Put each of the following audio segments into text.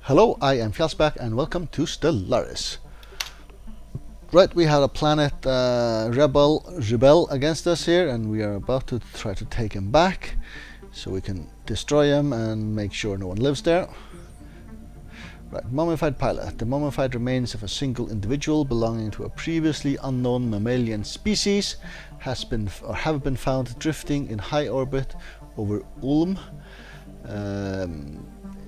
Hello, I am Fjallsback and welcome to Stellaris. Right, we have a planet rebel against us here, and we are about to try to take him back so we can destroy him and make sure no one lives there. Right, mummified pilot. The mummified remains of a single individual belonging to a previously unknown mammalian species have been found drifting in high orbit over Ulm.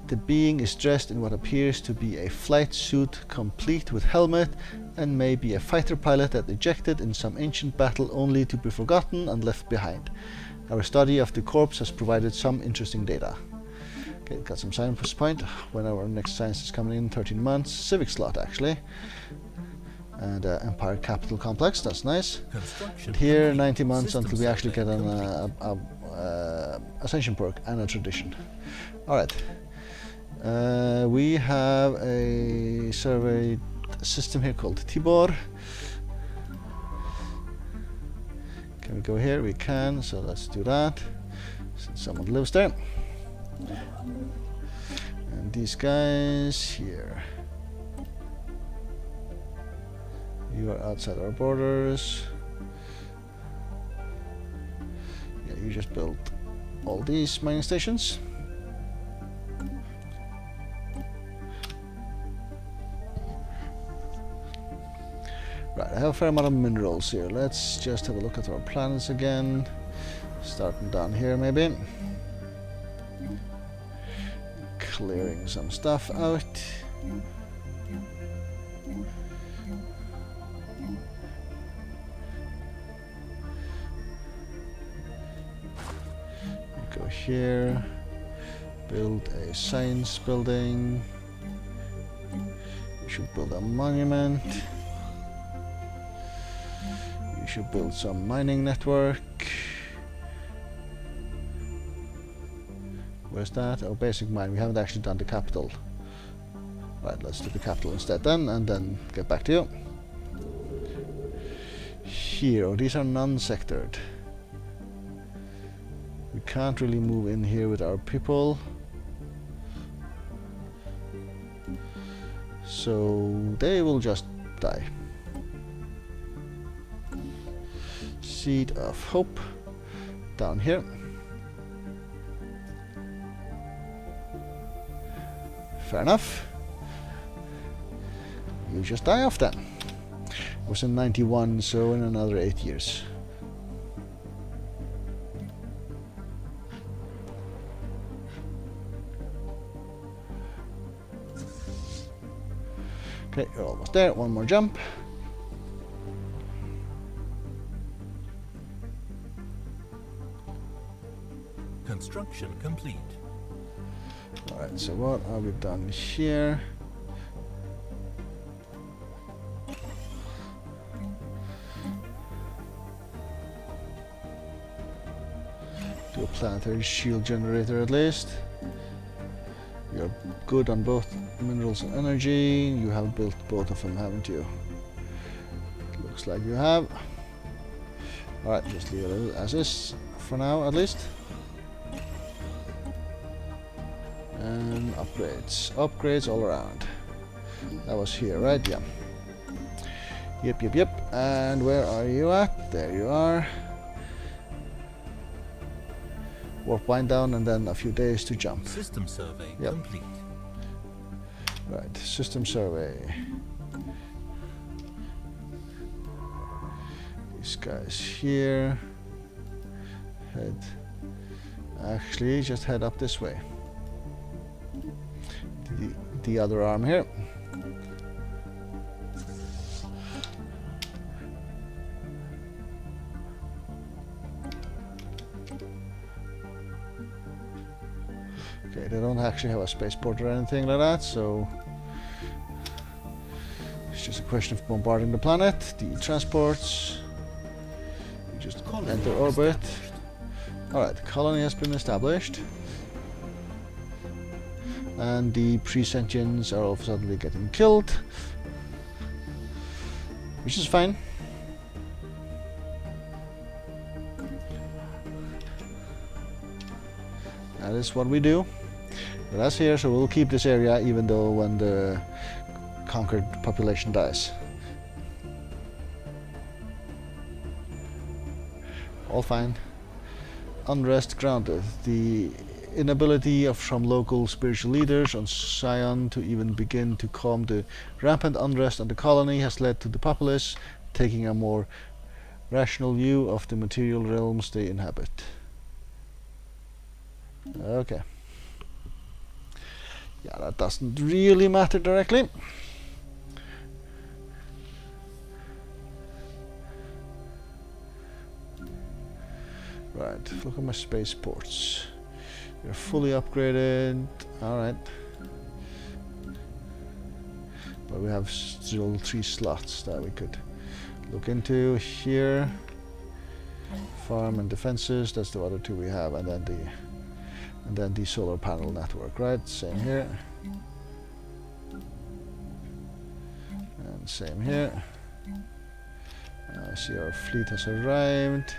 The being is dressed in what appears to be a flight suit complete with helmet and may be a fighter pilot that ejected in some ancient battle only to be forgotten and left behind. Our study of the corpse has provided some interesting data. Okay, got some science point. When our next science is coming in, 13 months. Civic slot actually. And Empire Capital Complex, that's nice. And here 90 months until we actually get an Ascension perk and a tradition. Alright. We have a survey system here called Tibor. Can we go here? We can, so let's do that since someone lives there. And these guys here, you are outside our borders. Yeah, you just built all these mining stations. Right, I have a fair amount of minerals here. Let's just have a look at our planets again. Starting down here maybe. Clearing some stuff out. Go here. Build a science building. We should build a monument. Should build some mining network. Where's that? Oh, basic mine. We haven't actually done the capital. Right, let's do the capital instead then, and then get back to you. Here, oh, these are non-sectored. We can't really move in here with our people. So they will just die. Seed of hope down here. Fair enough. You just die off then. It was in 91, so in another 8 years. Okay, you're almost there. One more jump. Construction complete. Alright, so what have we done here? Do a planetary shield generator at least. You're good on both minerals and energy. You have built both of them, haven't you? Looks like you have. Alright, just leave it as is for now at least. And upgrades all around. That was here, right? Yeah. Yep. And where are you at? There you are. Warp wind down and then a few days to jump. System survey complete. Right, system survey. These guys here. Actually, just head up this way. The other arm here. Okay, they don't actually have a spaceport or anything like that, so it's just a question of bombarding the planet. The transports, you just enter orbit. Alright, the colony has been established. And the pre-sentients are all of a sudden getting killed, which is fine. That is what we do. But that's here, so we'll keep this area even though when the conquered population dies. All fine. Unrest grounded. The inability of some local spiritual leaders on Sion to even begin to calm the rampant unrest on the colony has led to the populace taking a more rational view of the material realms they inhabit. Okay. Yeah, that doesn't really matter directly. Right, look at my spaceports. You're fully upgraded. Alright. But we have still 3 slots that we could look into here. Farm and defenses, that's the other 2 we have, and then the solar panel network, right? Same here. And same here. I see our fleet has arrived.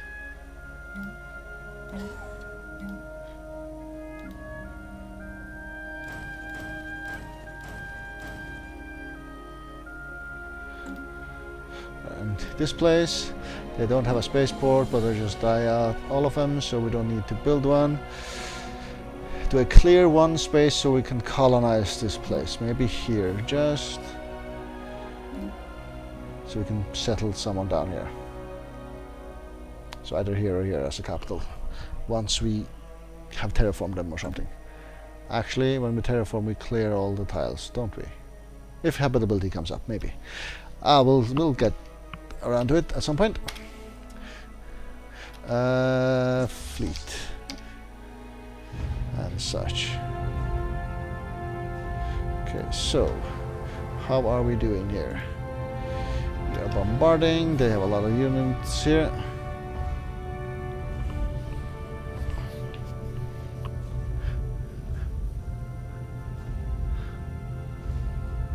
And this place, they don't have a spaceport, but they just die out all of them, so we don't need to build one. Do I clear one space so we can colonize this place? Maybe here, just so we can settle someone down here. So either here or here as a capital, once we have terraformed them or something. Actually, when we terraform, we clear all the tiles, don't we? If habitability comes up, maybe. We'll get around to it at some point. Fleet and such. Okay, so how are we doing here? We are bombarding. They have a lot of units here.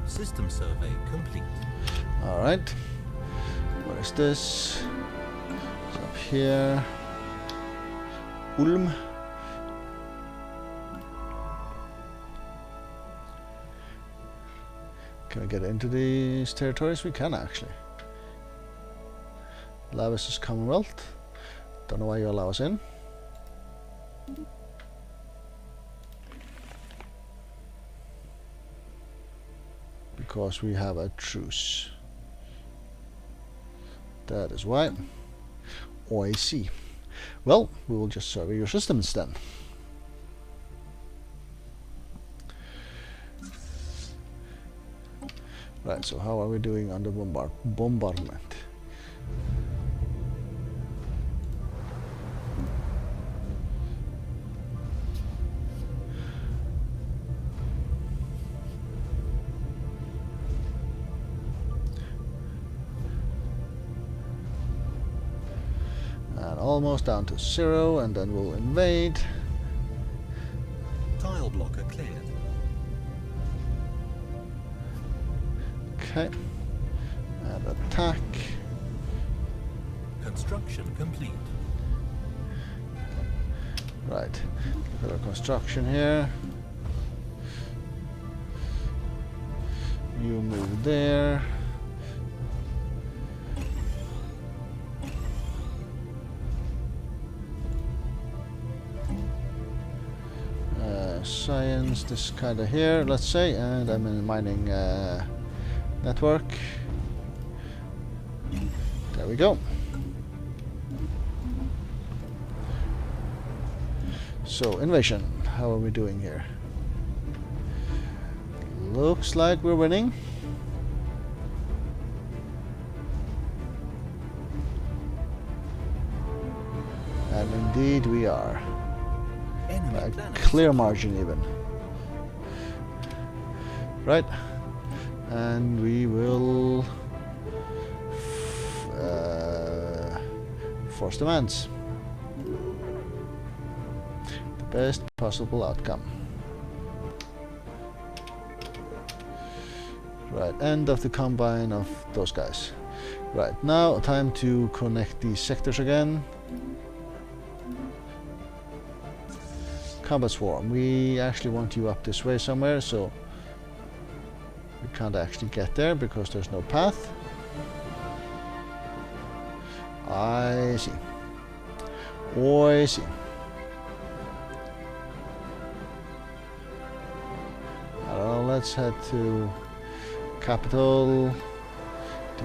System survey complete. All right. Where is this? It's up here. Ulm. Can we get into these territories? We can actually. Lavis is Commonwealth. Don't know why you allow us in. Because we have a truce. That is why. Oh, I see. Well, we will just survey your systems then. Right, so how are we doing on the bombardment? And almost down to 0, and then we'll invade. Tile blocker cleared. Okay, and attack. Construction complete. Right, look at our construction here. You move there. Science, this kind of here, let's say, and I'm in mining network. There we go. So, invasion. How are we doing here? Looks like we're winning. And indeed we are. A clear margin even. Right. And we will force demands. The best possible outcome. Right, end of the combine of those guys. Right, now time to connect these sectors again. Combat Swarm. We actually want you up this way somewhere, so we can't actually get there because there's no path. I see. I see. I don't know, let's head to Capital.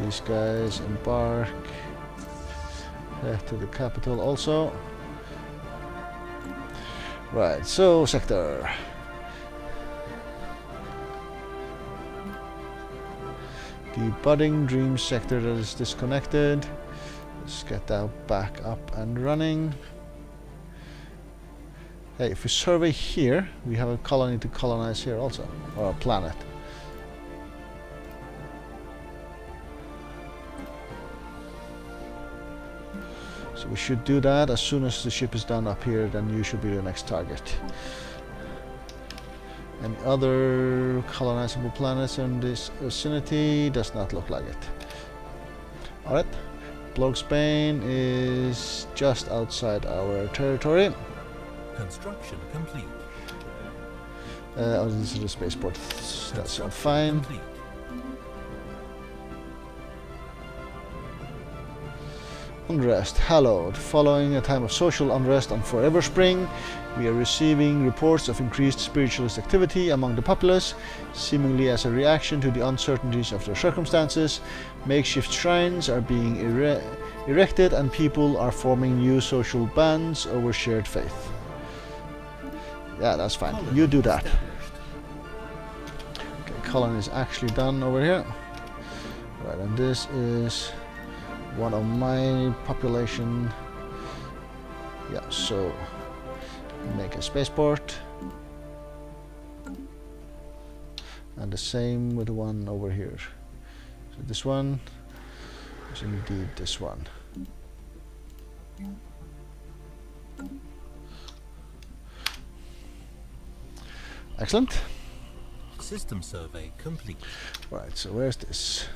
These guys embark. Head to the capital also. Right, so sector. The budding dream sector that is disconnected. Let's get that back up and running. Hey, if we survey here, we have a colony to colonize here also, or a planet. So we should do that as soon as the ship is done up here, then you should be the next target. Any other colonizable planets in this vicinity? Does not look like it. Alright, Blogsbane is just outside our territory. Construction complete. Oh, this is the spaceport. That's all fine. Complete. Unrest, hallowed. Following a time of social unrest on Forever Spring, we are receiving reports of increased spiritualist activity among the populace, seemingly as a reaction to the uncertainties of their circumstances. Makeshift shrines are being erected and people are forming new social bands over shared faith. Yeah, that's fine. You do that. Okay, colony is actually done over here. Right, and this is one of my population. Yeah, so make a spaceport. And the same with the one over here. So this one is indeed this one. Excellent. System survey complete. Right, so where's this?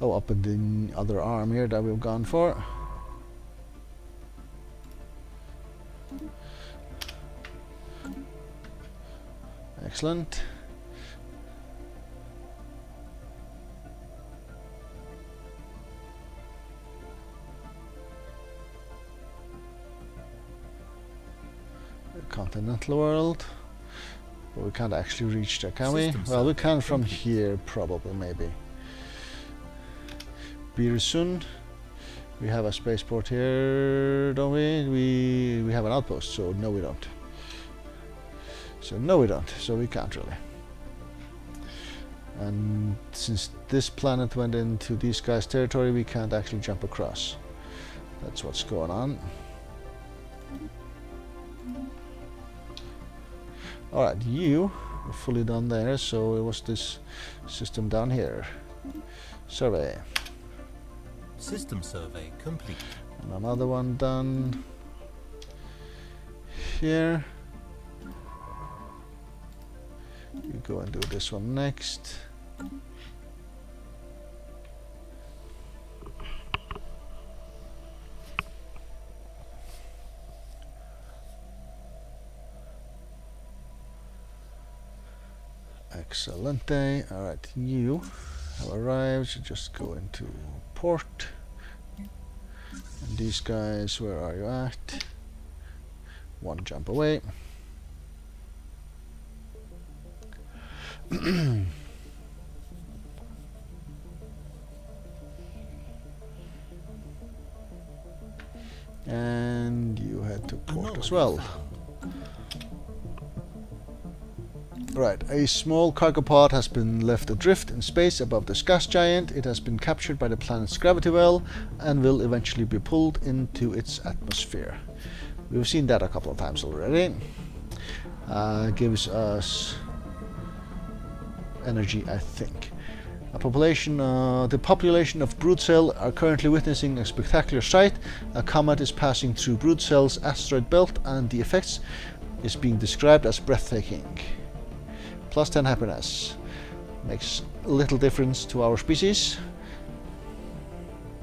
Oh, up in the other arm here that we've gone for. Excellent. Continental world. But we can't actually reach there, can we? Well, we can from here, probably, maybe. Birsun. We have a spaceport here, don't we? We have an outpost, so no we don't. So no we don't, so we can't really. And since this planet went into these guys' territory, we can't actually jump across. That's what's going on. Alright, you are fully done there, so it was this system down here. Survey. System survey complete. And another one done here. You go and do this one next. Excellente. Alright, you have arrived, so just go into port. And these guys, where are you at? One jump away. And you head to port as well. Right, a small cargo pod has been left adrift in space above this gas giant. It has been captured by the planet's gravity well and will eventually be pulled into its atmosphere. We've seen that a couple of times already. Gives us energy, I think. The population of brood cell are currently witnessing a spectacular sight. A comet is passing through brood cell's asteroid belt and the effects is being described as breathtaking. Plus 10 happiness. Makes little difference to our species.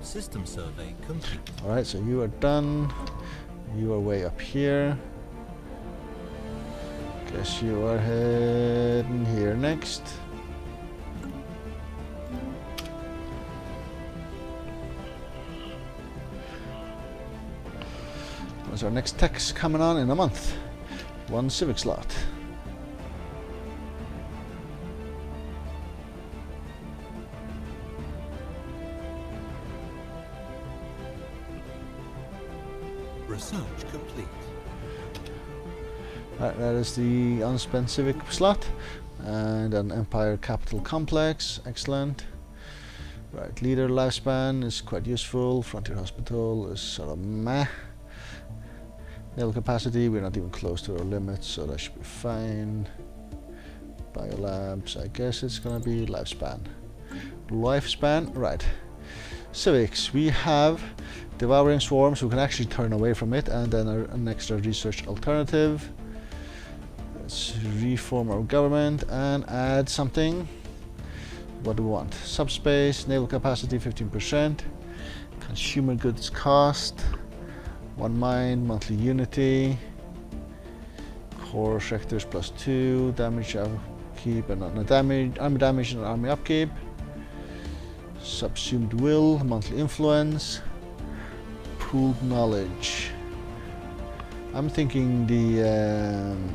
System survey complete. Alright, so you are done. You are way up here. Guess you are heading here next. When's our next tech's coming on? In a month. 1 civic slot. Research complete. Right, that is the unspent civic slot. And an Empire Capital Complex. Excellent. Right, leader lifespan is quite useful. Frontier Hospital is sort of meh. Naval capacity, we're not even close to our limits, so that should be fine. Biolabs, I guess it's gonna be lifespan. Lifespan, right. Civics, we have Devouring Swarms, who can actually turn away from it, and then an extra research alternative. Let's reform our government and add something. What do we want? Subspace, naval capacity 15%, consumer goods cost, 1 mind, monthly unity, core sectors +2, damage upkeep and army damage and army upkeep, subsumed will, monthly influence, pooled knowledge. I'm thinking the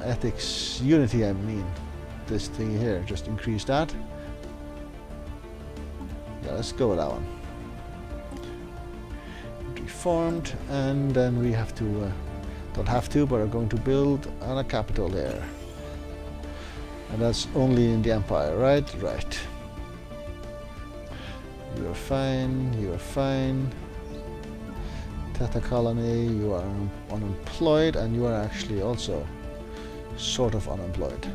ethics unity, I mean, this thing here, just increase that. Yeah, let's go with that one. Reformed, and then we have to, don't have to, but are going to build on a capital there. And that's only in the Empire, right? Right. You are fine, you are fine. Theta colony, you are unemployed, and you are actually also sort of unemployed.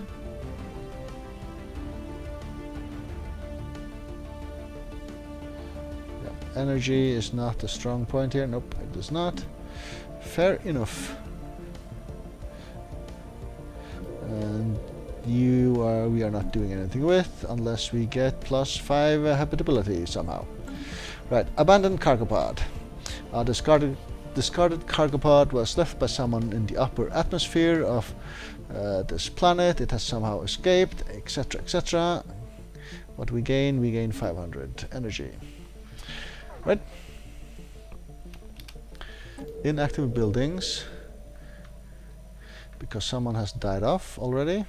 Yeah. Energy is not a strong point here. Nope, it is not. Fair enough. And you are, we are not doing anything with unless we get +5 habitability somehow. Right, abandoned cargo pod. Discarded cargo pod was left by someone in the upper atmosphere of this planet. It has somehow escaped, etc., etc. What we gain 500 energy. Right. Inactive buildings, because someone has died off already.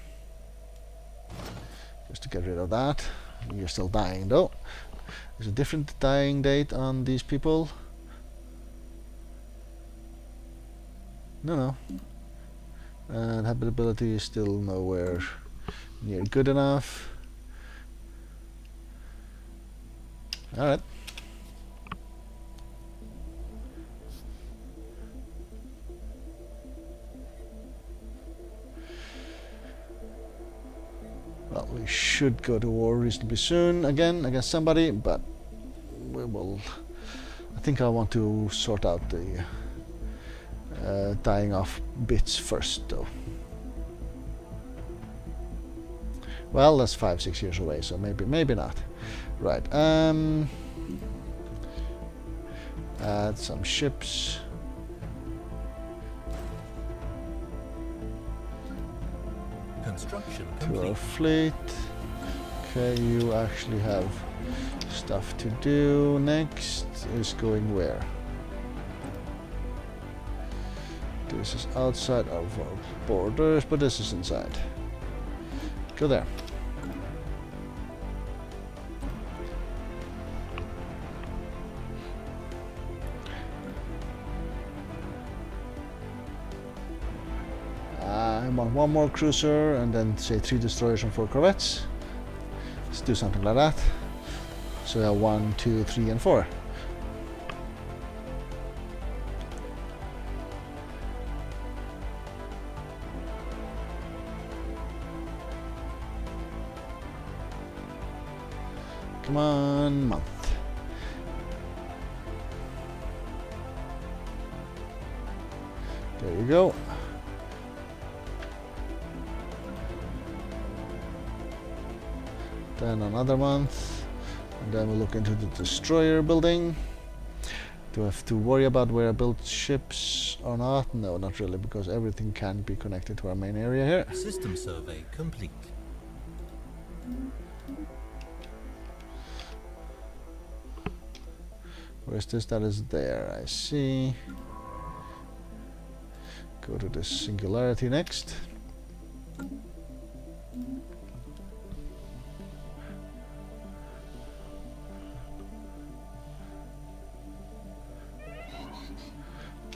Just to get rid of that. You're still dying though. There's a different dying date on these people. No. And habitability is still nowhere near good enough. Alright. Well, we should go to war reasonably soon again against somebody, but we will. I think I want to sort out the dying off bits first, though. Well, that's 5-6 years away, so maybe not. Right. Add some ships. Construction To complete. our fleet. Okay, you actually have stuff to do. Next is going where? This is outside of our borders, but this is inside. Go there. I want 1 more cruiser and then say 3 destroyers and 4 corvettes. Let's do something like that. So we have 1, 2, 3, and 4. Come on, month. There you go. Then another month, and then we'll look into the destroyer building. Do I have to worry about where I build ships or not? No, not really, because everything can be connected to our main area here. System survey complete. Where's this? That is there, I see. Go to the singularity next.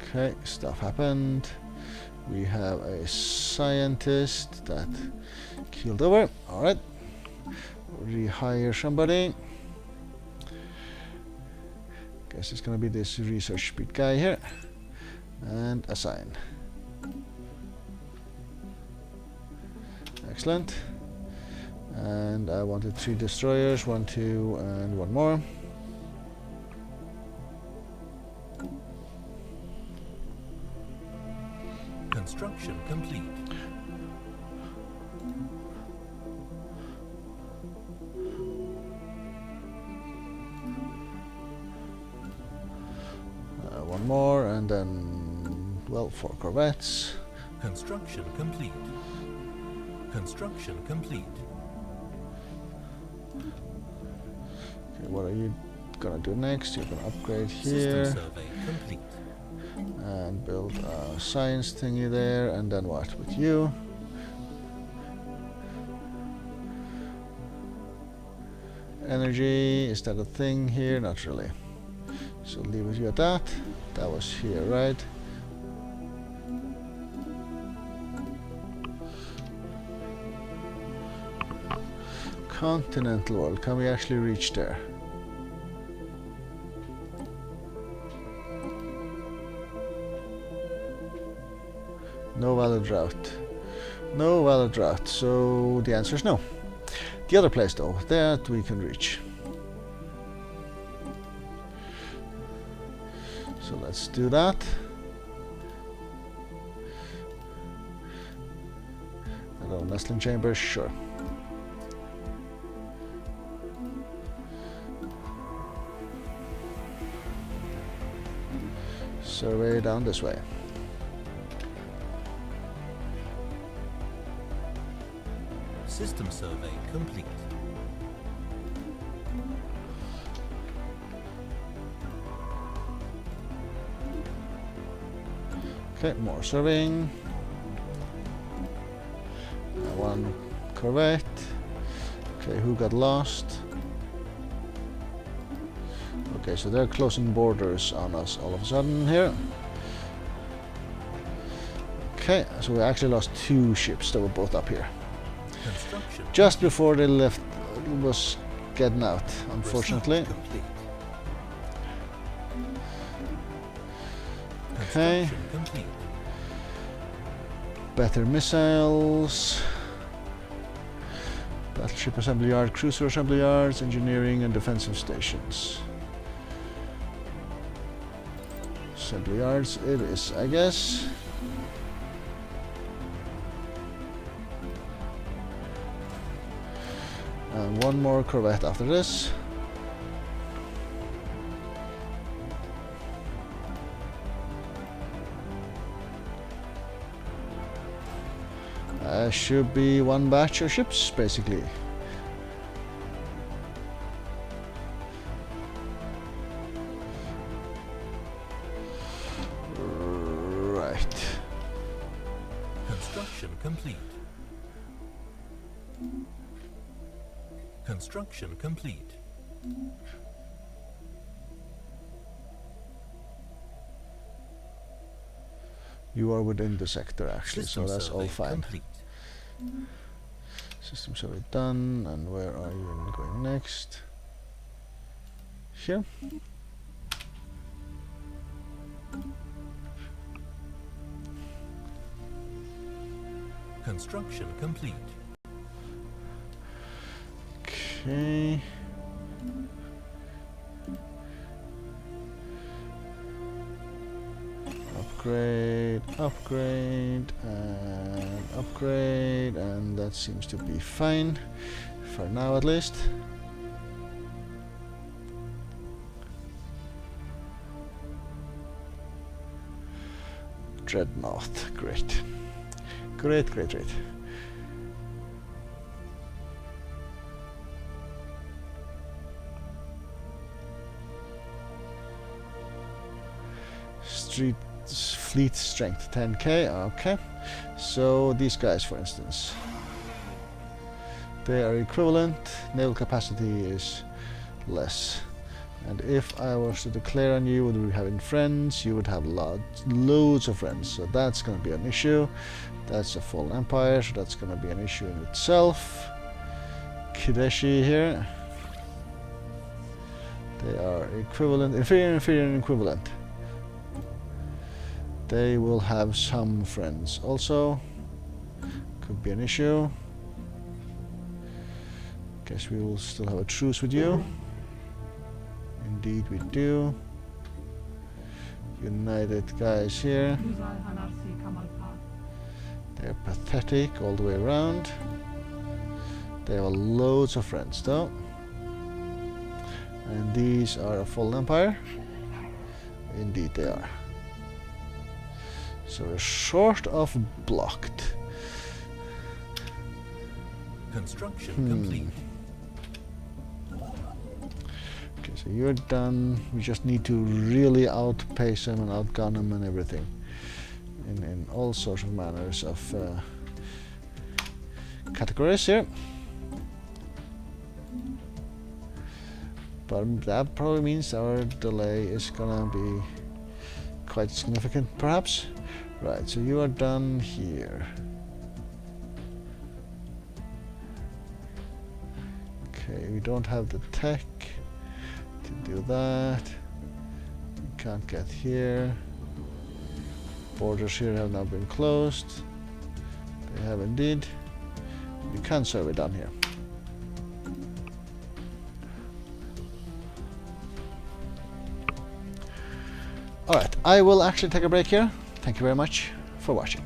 Okay, stuff happened. We have a scientist that keeled over. Alright. Rehire somebody. Guess it's gonna be this research speed guy here. And assign. Excellent. And I wanted 3 destroyers, 1, 2, and 1 more. Construction complete. One more, and then, well, 4 corvettes. Construction complete. Construction complete. Okay, what are you gonna do next? You're gonna upgrade System here survey complete. and build a science thingy there, and then what with you? Energy, is that a thing here? Not really. So leave it you at that. That was here, right? Continental world, can we actually reach there? No valid route. No valid route, so the answer is no. The other place though, that we can reach. So let's do that. Hello, nestling chambers, sure. Survey down this way. System survey complete. Okay, more surveying. 1 corvette. Okay, who got lost? Okay, so they're closing borders on us all of a sudden here. Okay, so we actually lost 2 ships that were both up here. Construction Just before they left, was getting out, unfortunately. research complete. Okay. Construction complete. Better missiles. Battleship assembly yard, cruiser assembly yards, engineering and defensive stations. Assembly yards it is, I guess. And 1 more corvette after this. Should be 1 batch of ships, basically. Right. Construction complete. Construction complete. You are within the sector, actually, System so that's all survey fine. complete. System survey done, and where are you going next? Here. Construction complete. Okay. Upgrade, upgrade, and upgrade, and that seems to be fine for now, at least. Dreadnought. Great. Great, great, great. Fleet strength 10k. Okay. So these guys, for instance, they are equivalent. Naval capacity is less. And if I was to declare on you, would we having friends? You would have loads of friends. So that's going to be an issue. That's a fallen empire, so that's going to be an issue in itself. Kideshi here. They are equivalent, inferior, inferior, and equivalent. They will have some friends also. Could be an issue. Guess we will still have a truce with you. Indeed we do. United guys here. They're pathetic all the way around. They have loads of friends though. And these are a fallen empire. Indeed they are. So we're sort of blocked. Construction complete. Okay, so you're done. We just need to really outpace them and outgun them and everything. In all sorts of manners of categories here. But that probably means our delay is gonna be quite significant, perhaps. Right, so you are done here. Okay, we don't have the tech to do that. We can't get here. Borders here have now been closed. They have indeed. We can survey down here. Alright, I will actually take a break here. Thank you very much for watching.